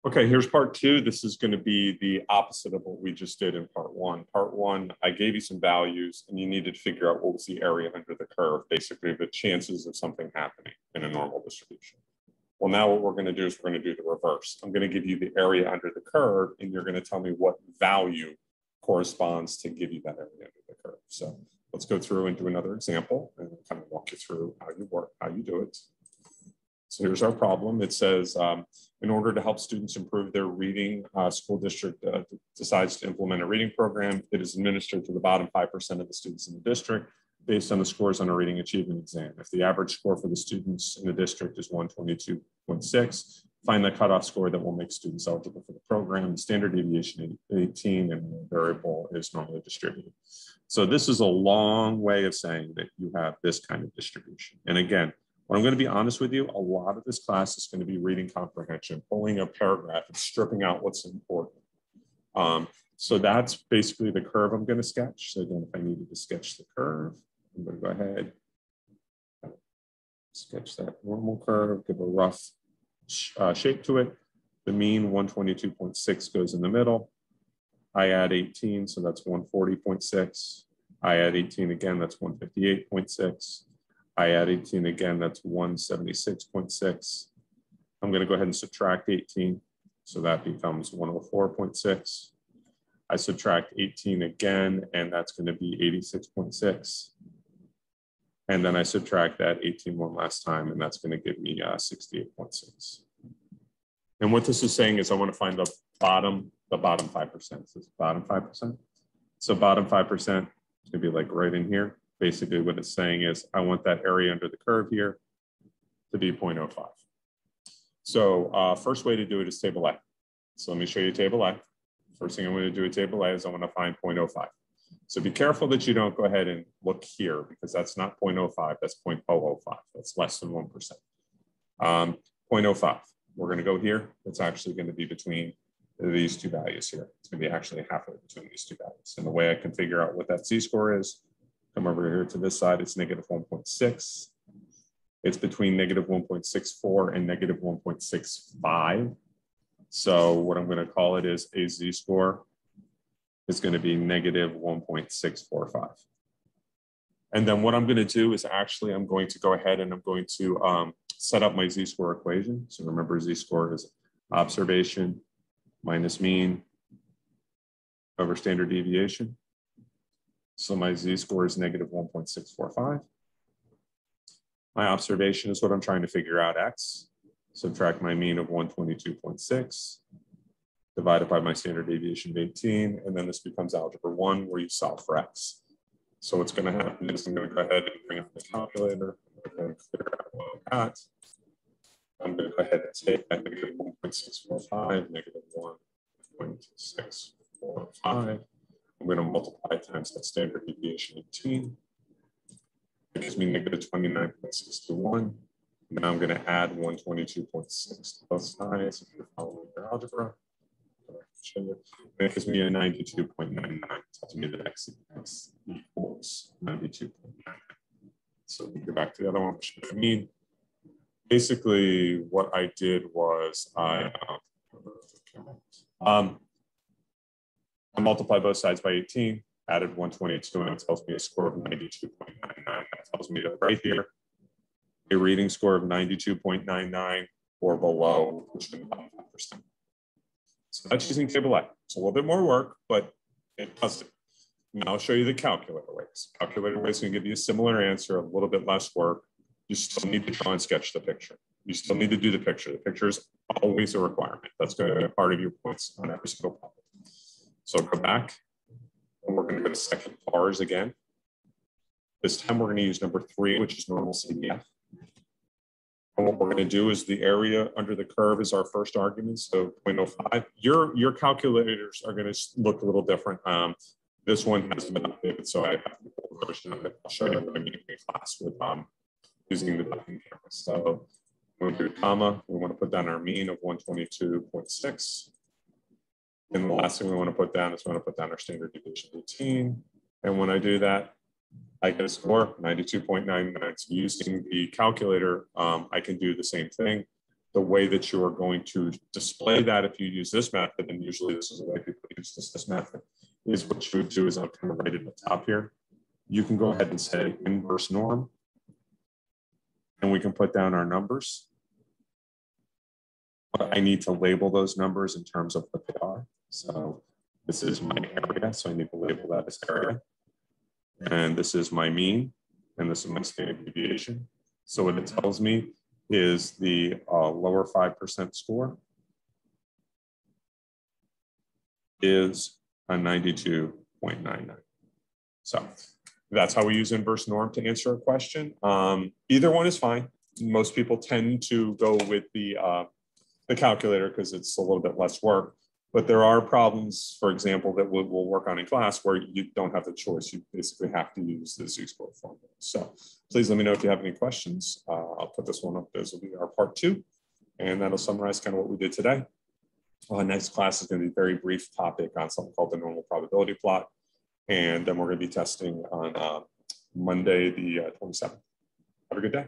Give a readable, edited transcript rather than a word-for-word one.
Okay, here's part two. This is going to be the opposite of what we just did in part one. Part one, I gave you some values and you needed to figure out what was the area under the curve, basically the chances of something happening in a normal distribution. Well, now what we're going to do is we're going to do the reverse. I'm going to give you the area under the curve and you're going to tell me what value corresponds to give you that area under the curve. So let's go through and do another example and kind of walk you through how you do it. So here's our problem. It says, in order to help students improve their reading, school district decides to implement a reading program. It is administered to the bottom 5% of the students in the district based on the scores on a reading achievement exam. If the average score for the students in the district is 122.6, find the cutoff score that will make students eligible for the program. The standard deviation 18 and the variable is normally distributed. So this is a long way of saying that you have this kind of distribution. And again, when I'm going to be honest with you, a lot of this class is going to be reading comprehension, pulling a paragraph and stripping out what's important. So that's basically the curve I'm going to sketch. So again, if I needed to sketch the curve, I'm going to go ahead, sketch that normal curve, give a rough shape to it. The mean 122.6 goes in the middle. I add 18, so that's 140.6. I add 18 again, that's 158.6. I add 18 again, that's 176.6. I'm going to go ahead and subtract 18. So that becomes 104.6. I subtract 18 again, and that's going to be 86.6. And then I subtract that 18 one last time, and that's going to give me 68.6. And what this is saying is I want to find the bottom 5%. So it's bottom 5%. So bottom 5% is going to be like right in here. Basically what it's saying is I want that area under the curve here to be 0.05. So first way to do it is table A. So let me show you table A. First thing I'm going to do with table A is I want to find 0.05. So be careful that you don't go ahead and look here because that's not 0.05, that's 0.005. That's less than 1%. 0.05, we're going to go here. It's actually going to be between these two values here. It's going to be actually halfway between these two values. And the way I can figure out what that z-score is, come over here to this side, it's negative 1.6. It's between negative 1.64 and negative 1.65. So what I'm going to call it is a z-score is going to be negative 1.645. And then what I'm going to do is actually I'm going to go ahead and I'm going to set up my z-score equation. So remember z-score is observation minus mean over standard deviation. So my z-score is negative 1.645. My observation is what I'm trying to figure out, x. Subtract my mean of 122.6, divided by my standard deviation of 18, and then this becomes algebra 1 where you solve for x. So what's going to happen is I'm going to go ahead and bring up the calculator. I'm going to figure out what I got. I'm going to go ahead and take that negative 1.645, negative 1.645. I'm going to multiply times that standard deviation 18. It gives me negative 29.621. Now I'm going to add 122.6 to both sides if you're following your algebra. And it gives me a 92.99. Tells me that x equals 92.99. So we go back to the other one, which I mean. Basically, what I did was I multiplied both sides by 18, added 122, and it tells me a score of 92.99. That tells me that right here, a reading score of 92.99 or below, which is about 5%. So that's using table A. It's a little bit more work, but it does it. Now I'll show you the calculator ways. Calculator ways can give you a similar answer, a little bit less work. You still need to draw and sketch the picture. You still need to do the picture. The picture is always a requirement. That's going to be part of your points on every single problem. So go back, and we're going to go to second bars again. This time we're going to use number 3, which is Normalcdf. And what we're going to do is the area under the curve is our first argument, so 0.05. Your calculators are going to look a little different. This one has been updated, so I have the full version of it. I'll show you what I'm doing in class with using the button camera. So we're going to do a comma. We want to put down our mean of 122.6. And the last thing we want to put down is we want to put down our standard deviation 18. And when I do that, I get a score 92.99. So using the calculator, I can do the same thing. the way that you are going to display that if you use this method, and usually this is the way people use this method, is what you would do is I'll kind of write it at the top here. You can go ahead and say inverse norm, and we can put down our numbers. But I need to label those numbers in terms of what they are. So this is my area, so I need to label that as area. And this is my mean, and this is my standard deviation. So what it tells me is the lower 5% score is a 92.99. So that's how we use inverse norm to answer a question. Either one is fine. Most people tend to go with the calculator because it's a little bit less work. But there are problems, for example, that we'll work on in class where you don't have the choice. You basically have to use the Z-score formula. So please let me know if you have any questions. I'll put this one up. This will be our part 2. And that'll summarize kind of what we did today. Next class is going to be a very brief topic on something called the normal probability plot. And then we're going to be testing on Monday, the 27th. Have a good day.